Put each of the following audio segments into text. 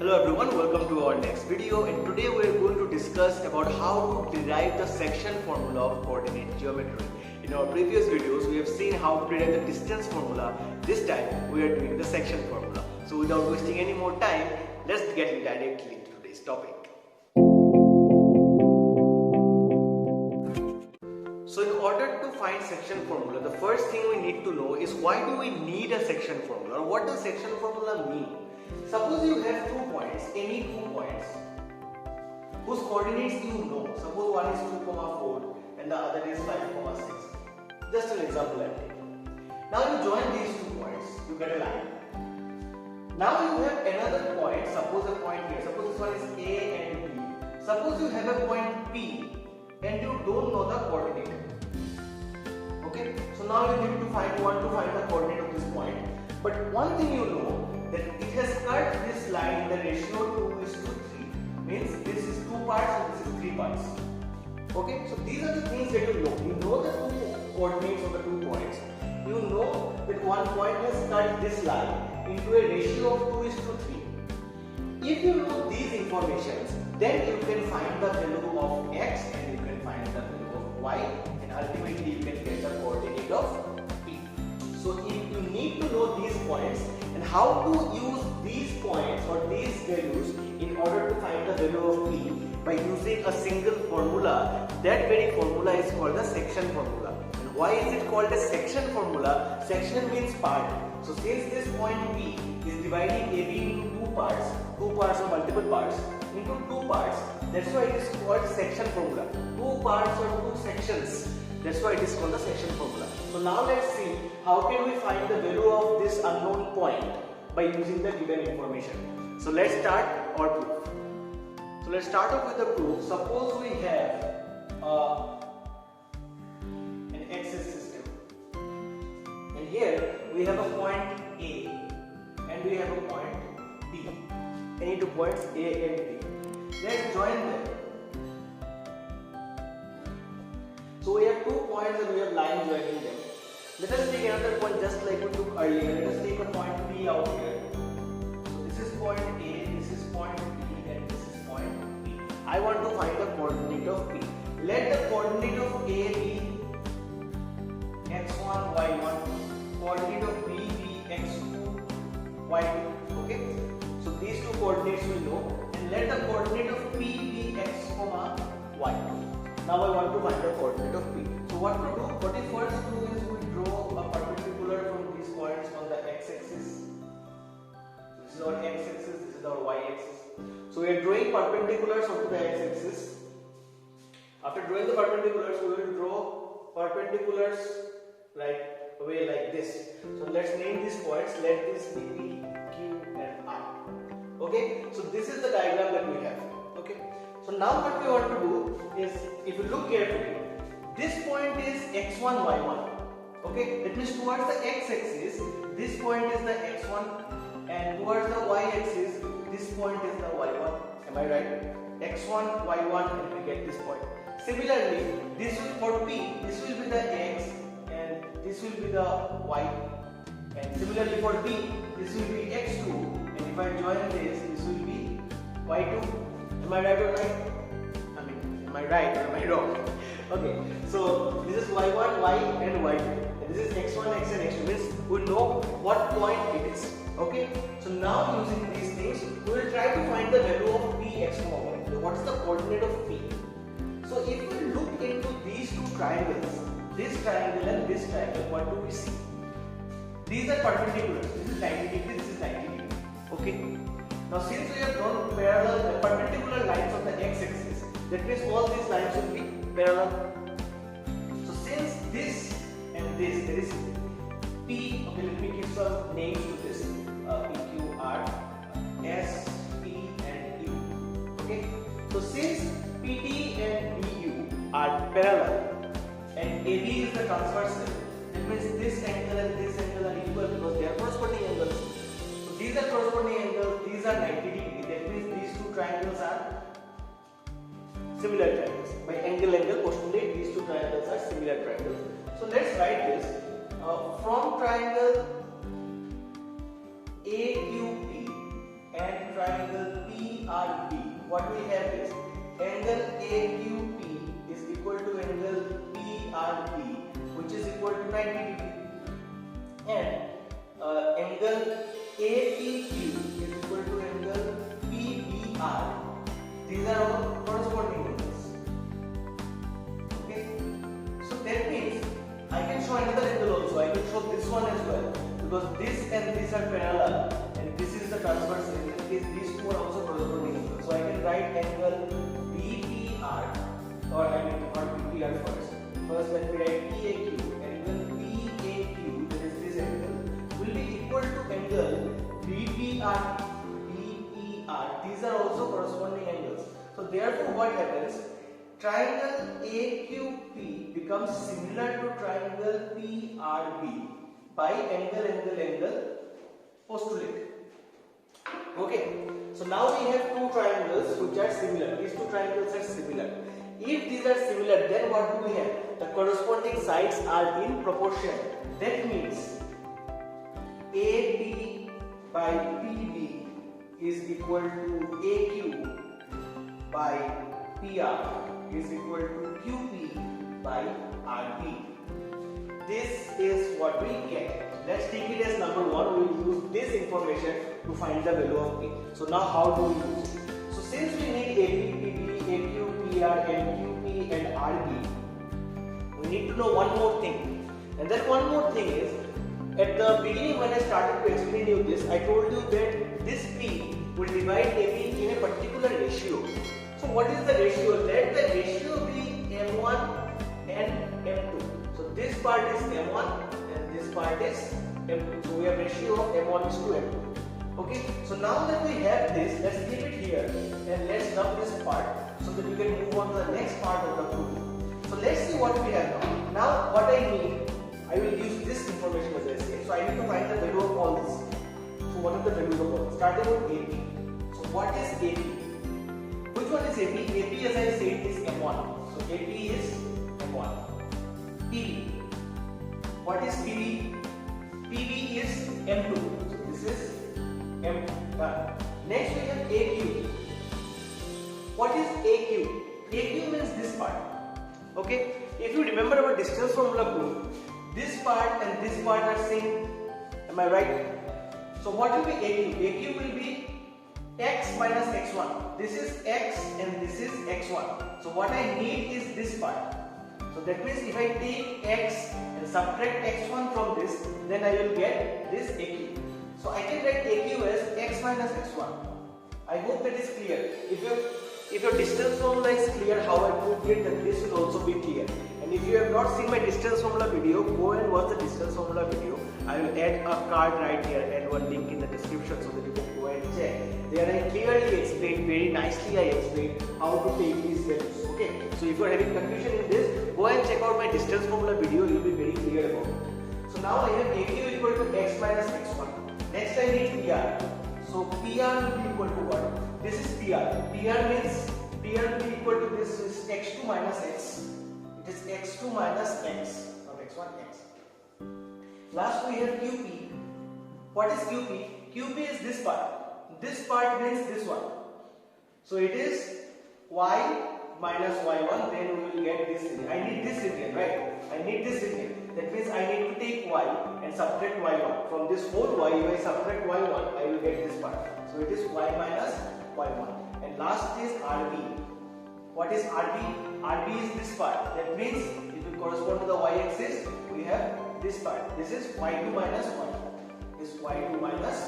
Hello everyone, welcome to our next video, and today we are going to discuss about how to derive the section formula of coordinate geometry. In our previous videos we have seen how to derive the distance formula. This time we are doing the section formula. So without wasting any more time, let's get directly into today's topic. So in order to find section formula, the first thing we need to know is why do we need a section formula, or what does section formula mean? Suppose you have 2 points, any 2 points whose coordinates you know. Suppose one is 2, 4 and the other is 5, 6. Just an example I take. Now you join these 2 points, you get a line. Now you have another point, suppose a point here, suppose this one is A and B. Suppose you have a point P and you don't know the coordinate. Okay, so now you need to want to find the coordinate of this point. But one thing you know, that it has cut this line in the ratio 2:3, means this is 2 parts and this is 3 parts. Okay, so these are the things that you know. You know the 2 coordinates of the 2 points. You know that one point has cut this line into a ratio of 2:3. If you know these informations, then you can find the value of x and you can find the value of y, and ultimately you can get the coordinate of p. So if you need to know these points and how to use these points or these values in order to find the value of p by using a single formula, that very formula is called the section formula. And why is it called a section formula? Section means part. So since this point p is dividing AB into 2 parts or multiple parts, into 2 parts, that's why it is called section formula. 2 parts or 2 sections, that's why it is called the section formula. So now let's see how can we find the value of this unknown point by using the given information. So let's start our proof. So let's start off with the proof. Suppose we have an axis system, and here we have a point A and we have a point B. Any 2 points A and B. Let's join them. So we have 2 points and we have lines joining them. Let us take another point just like we took earlier. Let us take a point P out here. So this is point A, this is point B, and this is point B. I want to find the coordinate of P. Let the coordinate of A be x1, y1. Coordinate of B be x2, y2. Okay. So these 2 coordinates we know, and let the coordinate of P be x, y. Now I want to find the coordinate of P. So what to do? What we first do is we draw a perpendicular from these points on the x-axis. This is our x-axis, this is our y-axis. So we are drawing perpendiculars onto the x-axis. After drawing the perpendiculars, we will draw perpendiculars like this. So let's name these points. Let this be P, Q, and R. Okay. So this is the diagram that we have. Okay. So now what we want to do is, if you look carefully, this point is x1, y1. Okay, that means towards the x-axis, this point is the x1, and towards the y-axis, this point is the y1. Am I right? x1, y1, and we get this point. Similarly, this will for P, this will be the x, and this will be the y. And similarly for B, this will be x2, and if I join this will be y2. Am I right or right? I mean, am I right or am I wrong? Okay, so this is y1, y and y2. And this is x1, x and x2. Means we know what point it is. Okay, so now using these things, we will try to find the value of p, x, y. So what is the coordinate of p? So if we look into these 2 triangles, this triangle and this triangle, what do we see? These are perpendiculars. This is 90 degrees, this is 90 degrees. Okay. Now since we have drawn perpendicular lines on the x-axis, that means all these lines will be parallel. So since this and this, there is P, okay, let me give some names to this, P, Q, R, S, P and U. Okay, so since PT and BU are parallel and AB is the transversal, that means this angle and this angle are equal because they are corresponding angles. So these are corresponding angles, these are 90 degrees, that means these 2 triangles are similar triangles. By angle postulate, these 2 triangles are similar triangles. So let's write this. From triangle AQP and triangle PRB, what we have is angle AQP is equal to angle PRB, which is equal to 90 degree, and angle APQ is equal to angle PBR. These are all corresponding angles. Okay, so that means I can show another angle also. I can show this one as well, because this and this are parallel and this is the transverse angle. These two are also corresponding angles. So I can write angle BPR, or I mean not BPR first. First when we write PAQ, angle PAQ, that is this angle, will be equal to angle BPR. These are also corresponding angles. So therefore what happens? Triangle AQP becomes similar to triangle PRB by angle postulate. Okay, so now we have two triangles which are similar. These two triangles are similar. If these are similar, then what do we have? The corresponding sides are in proportion. That means AB by PB is equal to AQ by PR is equal to QP by RB. This is what we get. Let's take it as number one. We will use this information to find the value of P. So now how do we use it? So since we need AP, PB, AQ, PR and QP and RB, we need to know one more thing. And that one more thing is, at the beginning when I started to explain you this, I told you that this P will divide AB in a particular ratio. So what is the ratio? Let the ratio be M1 and M2. So this part is M1 and this part is M2. So we have ratio of M1 is to M2. Okay. So now that we have this, let's keep it here and let's dump this part so that we can move on to the next part of the proof. So let's see what we have now. Now what I need, I will use this information as I said. So I need to find the value of all this. So what are the values of all? Starting with AP. So what is AP? Which one is AP? AP as I said is M1. So AP is M1. PB. What is PB? PB is M2. So this is M2. Done. Next we have AQ. What is AQ? AQ means this part. Okay. If you remember our distance formula proof, this part and this part are same. Am I right? So what will be AQ? AQ will be x minus x1. This is x and this is x1. So what I need is this part. So that means if I take x and subtract x1 from this, then I will get this AQ. So I can write AQ as x minus x1. I hope that is clear. If your distance formula is clear, how I proved it, then this will also be clear. And if you have not seen my distance formula video, go and watch the distance formula video. I will add a card right here and one link in the description so that you can go and check. There I clearly explained, very nicely I explained how to take these values. Okay, so if you are having confusion in this, go and check out my distance formula video, you will be very clear about it. So now I have AQ equal to x minus x1. Next I need PR. So PR will be equal to what? This is PR. PR means PR will be equal to this is x2 minus x. It is x2 minus x, not x1, x. Last we have QP. What is QP? QP is this part. This part means this one. So it is y minus y1, then we will get this region. I need this region, right? I need this region. That means I need to take y and subtract y1. From this whole y, if I subtract y1, I will get this part. So it is y minus y1. And last is RB. What is RB? RB is this part. That means it will correspond to the y-axis. We have this part. This is y2 minus y. This y2 minus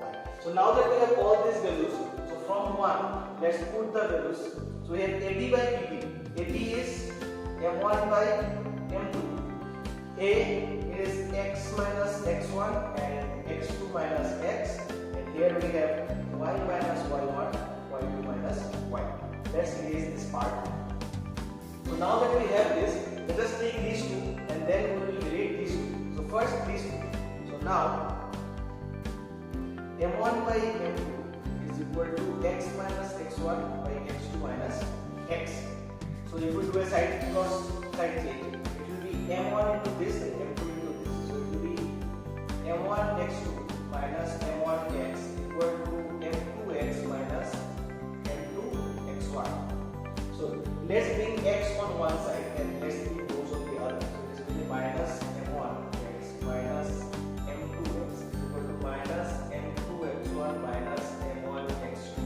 y. So now that we have all these values, so from 1, let's put the values. So we have AB by PB. AB is M1 by M2. A is x minus x1 and x2 minus x. And here we have y minus y1, y2 minus y. Let's erase this part. So now that we have this, let us take these two and then we will relate these two. So first these two. So now M1 by M2 is equal to x minus x1 by x2 minus x. So if we do a side change, it will be M1 into this and M2 into this. So it will be M1 x2 minus M1 x equal to M2 x minus on one side and let's leave those on the other. So this will be minus m1x minus m2x is equal to minus m2x1 minus m1x2.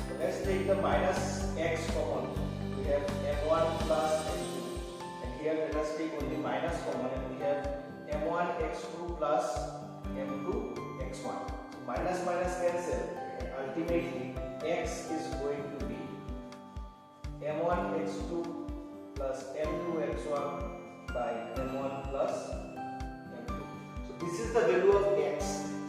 So let's take the minus x common. We have m1 plus m2, and here let us take only minus common, and we have m1x2 plus m2x1. So minus minus cancel, and ultimately x is going to be m1x2 plus m2x1 by m1 plus m2. So this is the value of x.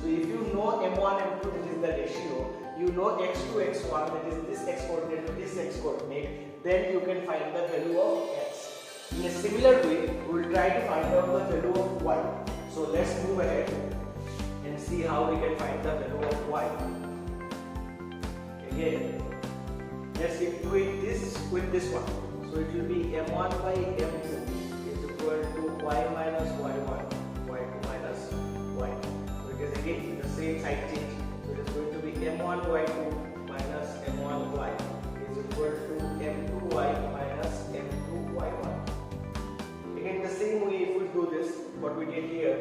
So if you know m1, m2, that is the ratio, you know x2, x1, that is this x coordinate to this x coordinate, then you can find the value of x. In a similar way, we will try to find out the value of y. So let's move ahead and see how we can find the value of y. Again, let's equate this with this one. So it will be m1 by m2 is equal to y minus y1, y2 minus y2. So it is again the same side change. So it is going to be m1 y2 minus m1 y is equal to m2y minus m2 y1. Again the same way, if we do this, what we did here,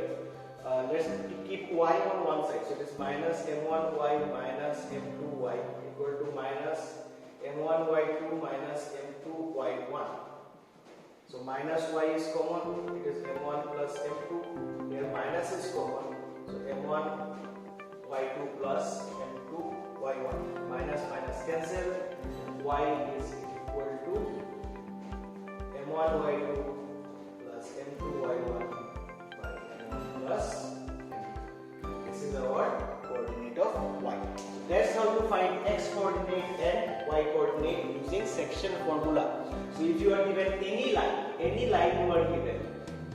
let's keep y on one side. So it is minus m1y minus m2y equal to minus m1y2 minus m2y1. So minus y is common, it is m1 plus m2. Here minus is common, so m1y2 plus m2y1. Minus minus cancel, y is equal to m1y2 plus m2y1 by m1 plus m2. This is our coordinate of y. That's how to find x coordinate and y coordinate using section formula. So if you are given any line you are given,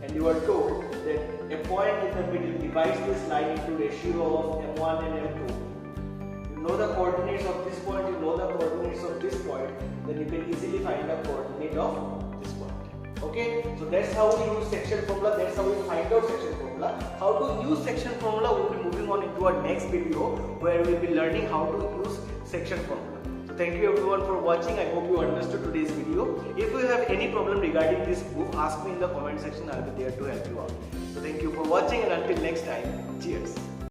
and you are told that a point in the middle divides this line into ratio of m1 and m2. You know the coordinates of this point, you know the coordinates of this point, then you can easily find the coordinate of this point. Okay, so that's how we use section formula, that's how we find out section formula. How to use section formula, we will be moving on into our next video where we will be learning how to use section formula. So thank you everyone for watching. I hope you understood today's video. If you have any problem regarding this book, ask me in the comment section. I will be there to help you out. So thank you for watching, and until next time, cheers.